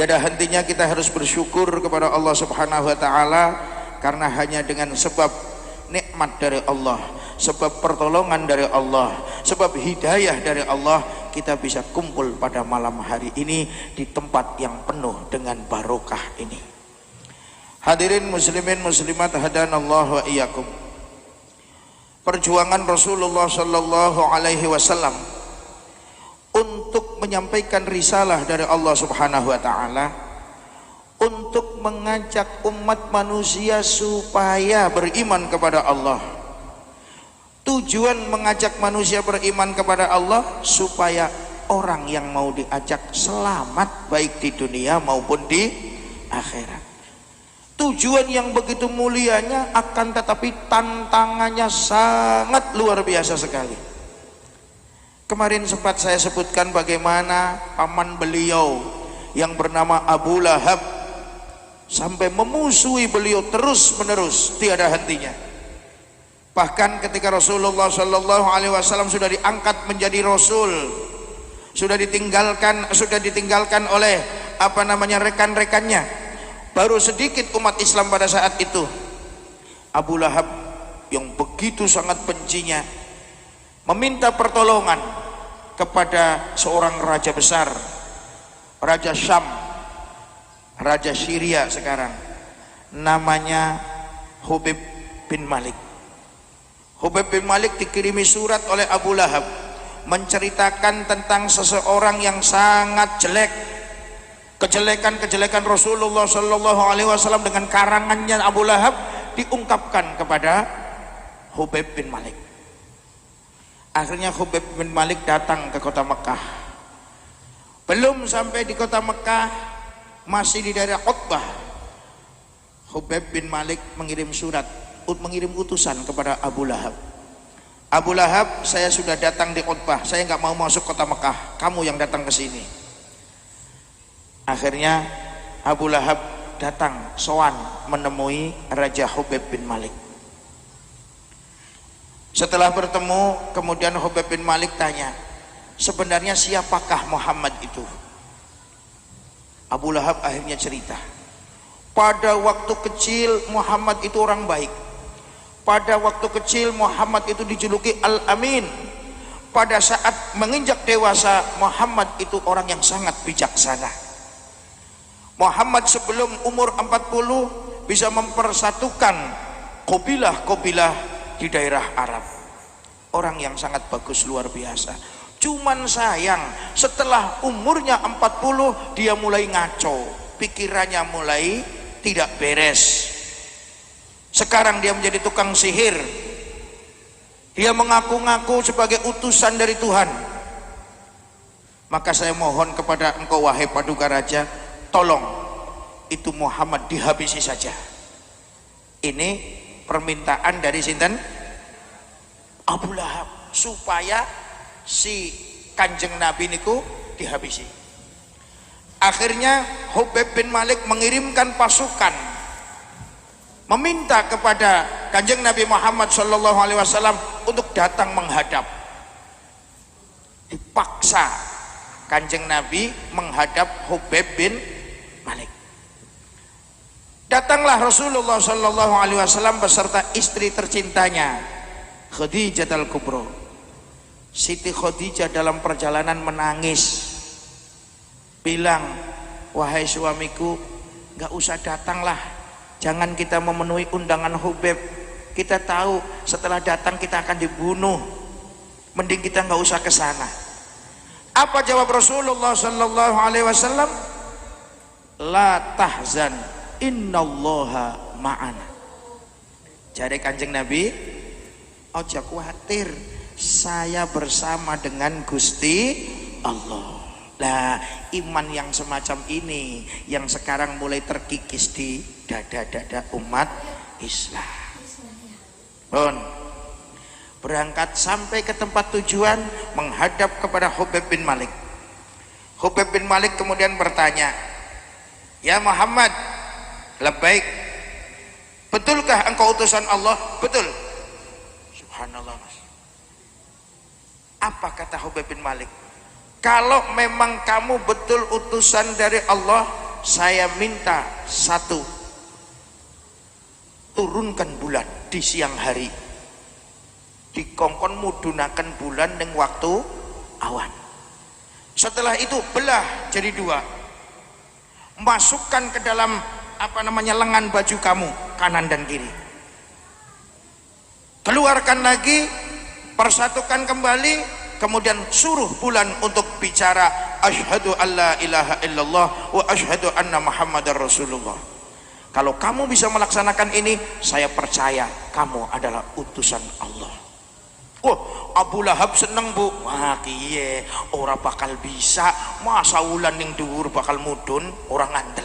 Tiada hentinya kita harus bersyukur kepada Allah Subhanahu wa taala, karena hanya dengan sebab nikmat dari Allah, sebab pertolongan dari Allah, sebab hidayah dari Allah, kita bisa kumpul pada malam hari ini di tempat yang penuh dengan barokah ini. Hadirin muslimin muslimat hadanallahu wa iyyakum. Perjuangan Rasulullah sallallahu alaihi wasallam untuk menyampaikan risalah dari Allah Subhanahu wa taala, untuk mengajak umat manusia supaya beriman kepada Allah. Tujuan mengajak manusia beriman kepada Allah supaya orang yang mau diajak selamat baik di dunia maupun di akhirat. Tujuan yang begitu mulianya, akan tetapi tantangannya sangat luar biasa sekali. Kemarin sempat saya sebutkan bagaimana paman beliau yang bernama Abu Lahab sampai memusuhi beliau terus menerus, tiada hentinya. Bahkan ketika Rasulullah Shallallahu Alaihi Wasallam sudah diangkat menjadi Rasul, sudah ditinggalkan oleh rekan-rekannya, baru sedikit umat Islam pada saat itu. Abu Lahab yang begitu sangat bencinya meminta pertolongan kepada seorang raja besar, Raja Syam, Raja Syria sekarang, namanya Hubeb bin Malik. Hubeb bin Malik dikirimi surat oleh Abu Lahab menceritakan tentang seseorang yang sangat jelek, kejelekan-kejelekan Rasulullah Shallallahu Alaihi Wasallam dengan karangannya Abu Lahab diungkapkan kepada Hubeb bin Malik. Akhirnya Hubeb bin Malik datang ke kota Mekah. Belum sampai di kota Mekah, masih di daerah Utbah, Hubeb bin Malik mengirim surat, mengirim utusan kepada Abu Lahab. Abu Lahab, saya sudah datang di Utbah, saya nggak mau masuk kota Mekah, kamu yang datang ke sini. Akhirnya Abu Lahab datang sowan menemui Raja Hubeb bin Malik. Setelah bertemu, kemudian Hubeb bin Malik tanya, sebenarnya siapakah Muhammad itu? Abu Lahab akhirnya cerita, pada waktu kecil Muhammad itu orang baik. Pada waktu kecil Muhammad itu dijuluki Al-Amin. Pada saat menginjak dewasa, Muhammad itu orang yang sangat bijaksana. Muhammad sebelum umur 40 bisa mempersatukan kabilah-kabilah di daerah Arab. Orang yang sangat bagus, luar biasa. Cuman sayang, setelah umurnya 40 dia mulai ngaco, pikirannya mulai tidak beres. Sekarang dia menjadi tukang sihir. Dia mengaku-ngaku sebagai utusan dari Tuhan. Maka saya mohon kepada engkau wahai Paduka Raja, tolong itu Muhammad dihabisi saja. Ini permintaan dari sinten? Abu Lahab, supaya si Kanjeng Nabi niku dihabisi. Akhirnya Hubeb bin Malik mengirimkan pasukan meminta kepada Kanjeng Nabi Muhammad Shallallahu Alaihi Wasallam untuk datang menghadap. Dipaksa Kanjeng Nabi menghadap Hubeb bin Malik. Datanglah Rasulullah Shallallahu Alaihi Wasallam beserta istri tercintanya Khadijah al-Kubra. Siti Khadijah dalam perjalanan menangis, bilang, wahai suamiku, nggak usah datanglah, jangan kita memenuhi undangan Hubeb. Kita tahu setelah datang kita akan dibunuh, mending kita nggak usah ke sana. Apa jawab Rasulullah Shallallahu Alaihi Wasallam? La tahzan, innallaha ma'ana. Jadi Kanjeng Nabi, ojo khawatir, saya bersama dengan Gusti Allah. Lah, iman yang semacam ini yang sekarang mulai terkikis di dada-dada umat Islam. Bon, berangkat sampai ke tempat tujuan, menghadap kepada Hubeb bin Malik. Hubeb bin Malik kemudian bertanya, ya Muhammad, labbaik, betulkah engkau utusan Allah? Betul. Subhanallah, Mas. Apa kata Hubeb bin Malik? Kalau memang kamu betul utusan dari Allah, saya minta satu, turunkan bulan di siang hari, dikongkon mudhunaken bulan ning waktu awan. Setelah itu belah jadi dua, masukkan ke dalam lengan baju kamu kanan dan kiri, keluarkan lagi, persatukan kembali, kemudian suruh bulan untuk bicara asyhadu alla ilaha illallah wa asyhadu anna muhammadar rasulullah. Kalau kamu bisa melaksanakan ini, saya percaya kamu adalah utusan Allah. Oh, Abu Lahab seneng bu. Wah kiye, ora bakal bisa, masa wulan ning dhuwur bakal mudun, orang ngandel.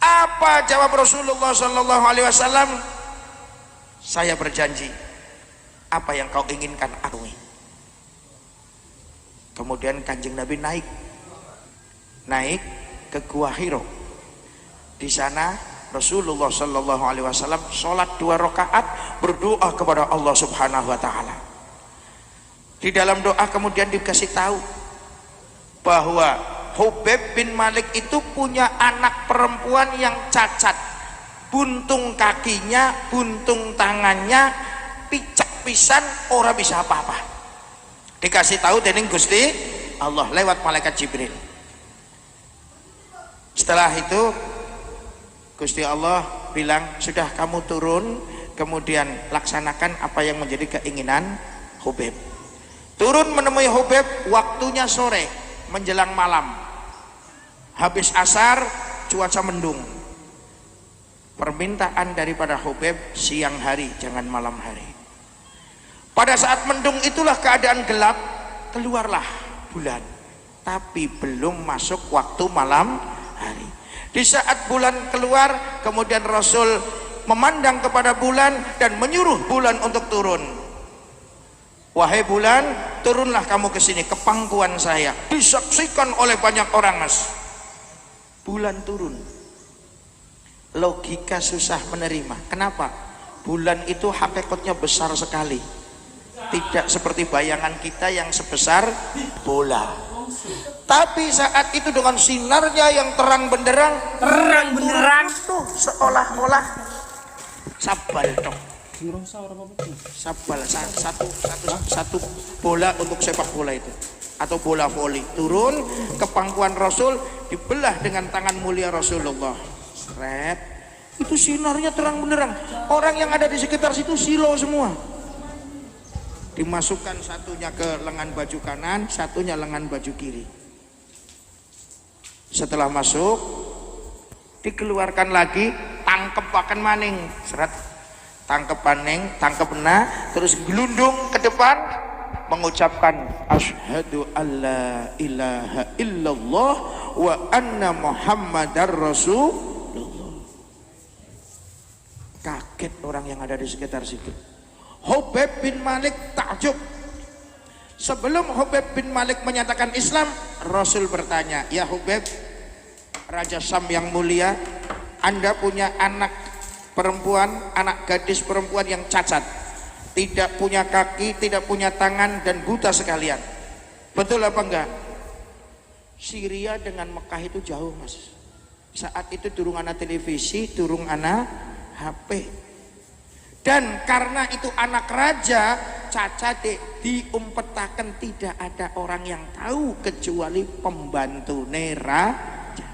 Apa jawab Rasulullah sallallahu alaihi wasallam? Saya berjanji, apa yang kau inginkan aku. Kemudian Kanjeng Nabi naik ke Gua Hiro. Di sana Rasulullah sallallahu alaihi wasallam sholat 2 rakaat, berdoa kepada Allah Subhanahu wa taala. Di dalam doa kemudian dikasih tahu bahwa Hubaib bin Malik itu punya anak perempuan yang cacat, buntung kakinya, buntung tangannya, picak pisan, ora bisa apa-apa. Dikasih tahu dening Gusti Allah lewat malaikat Jibril. Setelah itu Gusti Allah bilang, sudah kamu turun, kemudian laksanakan apa yang menjadi keinginan Hubaib. Turun menemui Hubaib, waktunya sore menjelang malam, habis asar, cuaca mendung. Permintaan daripada Hubaib siang hari, jangan malam hari. Pada saat mendung itulah keadaan gelap, keluarlah bulan, tapi belum masuk waktu malam hari. Di saat bulan keluar, kemudian Rasul memandang kepada bulan dan menyuruh bulan untuk turun. Wahai bulan, turunlah kamu ke sini, ke pangkuan saya, disaksikan oleh banyak orang, Mas. Bulan turun. Logika susah menerima. Kenapa? Bulan itu hakikatnya besar sekali, tidak seperti bayangan kita yang sebesar bola. Tapi saat itu dengan sinarnya yang terang benderang tuh seolah-olah sabal dong. Sabal satu bola untuk sepak bola itu atau bola voli turun ke pangkuan Rasul, dibelah dengan tangan mulia Rasulullah. Sret, itu sinarnya terang benderang. Orang yang ada di sekitar situ silo semua. Dimasukkan satunya ke lengan baju kanan, satunya lengan baju kiri. Setelah masuk, dikeluarkan lagi, tangkepaken maning, seret, tangkep maning, tangkep nah, terus gelundung ke depan, mengucapkan asyhadu alla ilaha illallah wa anna muhammadar rasulullah. Kaget orang yang ada di sekitar situ. Hubaib bin Malik takjub. Sebelum Hubaib bin Malik menyatakan Islam, Rasul bertanya, ya Hubaib, Raja Syam yang mulia, Anda punya anak perempuan, anak gadis perempuan yang cacat, tidak punya kaki, tidak punya tangan, dan buta sekalian. Betul apa enggak? Syria dengan Mekah itu jauh, Mas. Saat itu durung ana televisi, durung ana HP. Dan karena itu anak raja, cacat diumpetaken, tidak ada orang yang tahu kecuali pembantu raja.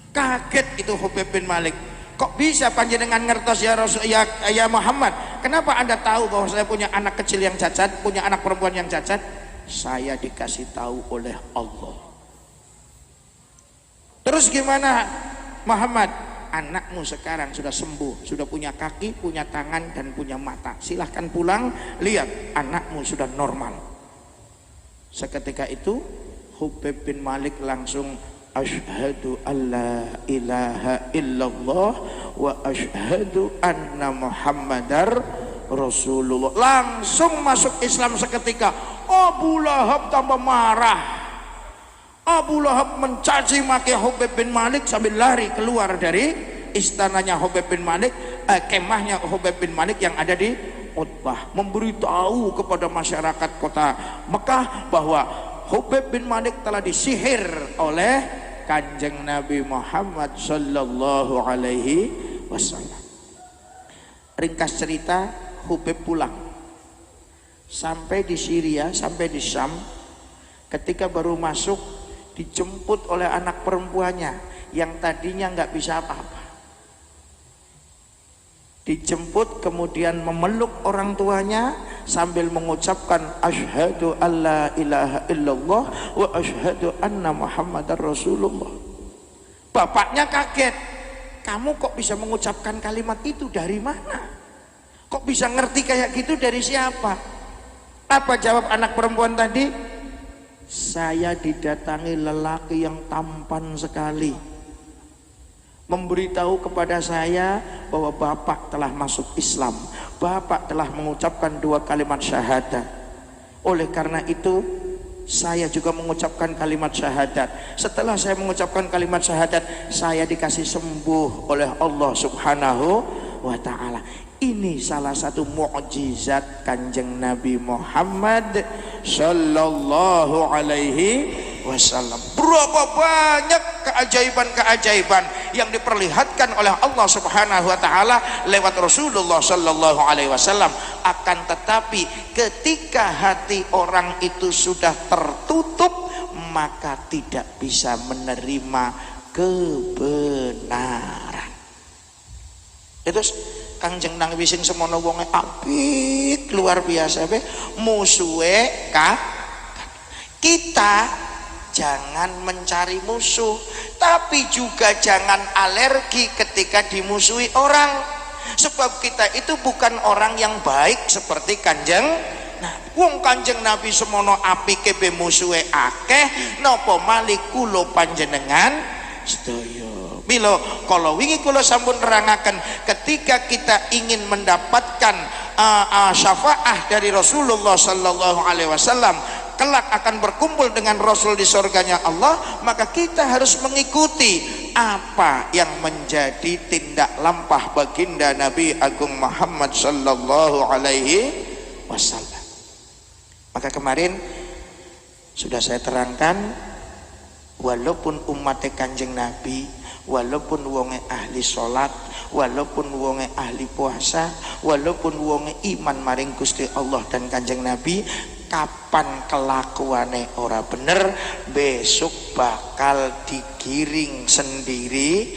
Kaget itu Hubaib bin Malik. Kok bisa panjenengan ngertos ya Rasul, ya Muhammad? Kenapa Anda tahu bahwa saya punya anak kecil yang cacat, punya anak perempuan yang cacat? Saya dikasih tahu oleh Allah. Terus gimana Muhammad? Anakmu sekarang sudah sembuh, sudah punya kaki, punya tangan, dan punya mata. Silahkan pulang, lihat anakmu sudah normal. Seketika itu Hubaib bin Malik langsung asyhadu alla ilaha illallah wa asyhadu anna muhammadar rasulullah. Langsung masuk Islam seketika. Abu Lahab tambah marah. Abu Lahab mencaci maki Hubaib bin Malik sambil lari keluar dari istananya Hubaib bin Malik, kemahnya Hubaib bin Malik yang ada di Utbah, memberitahu kepada masyarakat kota Mekah bahwa Hubaib bin Malik telah disihir oleh Kanjeng Nabi Muhammad sallallahu alaihi wasallam. Ringkas cerita, Hubeb pulang sampai di Syria, sampai di Syam. Ketika baru masuk, dijemput oleh anak perempuannya yang tadinya nggak bisa apa-apa. Dijemput kemudian memeluk orang tuanya sambil mengucapkan asyhadu alla ilaha illallah wa asyhadu anna muhammadar rasulullah. Bapaknya kaget, kamu kok bisa mengucapkan kalimat itu dari mana? Kok bisa ngerti kayak gitu dari siapa? Apa jawab anak perempuan tadi? Saya didatangi lelaki yang tampan sekali, memberitahu kepada saya bahwa bapak telah masuk Islam, bapak telah mengucapkan 2 kalimat syahadat. Oleh karena itu saya juga mengucapkan kalimat syahadat. Setelah saya mengucapkan kalimat syahadat, saya dikasih sembuh oleh Allah subhanahu wa ta'ala. Ini salah satu mukjizat Kanjeng Nabi Muhammad sallallahu alaihi wasallam. Berapa banyak keajaiban-keajaiban yang diperlihatkan oleh Allah Subhanahu wa taala lewat Rasulullah sallallahu alaihi wasallam. Akan tetapi ketika hati orang itu sudah tertutup, maka tidak bisa menerima kebenaran. Itu Kanjeng Nabi sing semono wonge apik luar biasa be, musuhe kita jangan mencari musuh, tapi juga jangan alergi ketika dimusuhi orang. Sebab kita itu bukan orang yang baik seperti Kanjeng Nabi. Wong Kanjeng Nabi semono apike be musuhe akeh, napa malih kula panjenengan sedaya. Milo kalau wingi kula sampun nerangaken, ketika kita ingin mendapatkan syafaah dari Rasulullah sallallahu alaihi wasallam, kelak akan berkumpul dengan Rasul di surganya Allah, maka kita harus mengikuti apa yang menjadi tindak lampah baginda Nabi Agung Muhammad sallallahu alaihi wasallam. Maka kemarin sudah saya terangkan, walaupun umat Kanjeng Nabi, walaupun wonge ahli sholat, walaupun wonge ahli puasa, walaupun wonge iman maring Gusti Allah dan Kanjeng Nabi, kapan kelakuane ora bener, besok bakal digiring sendiri.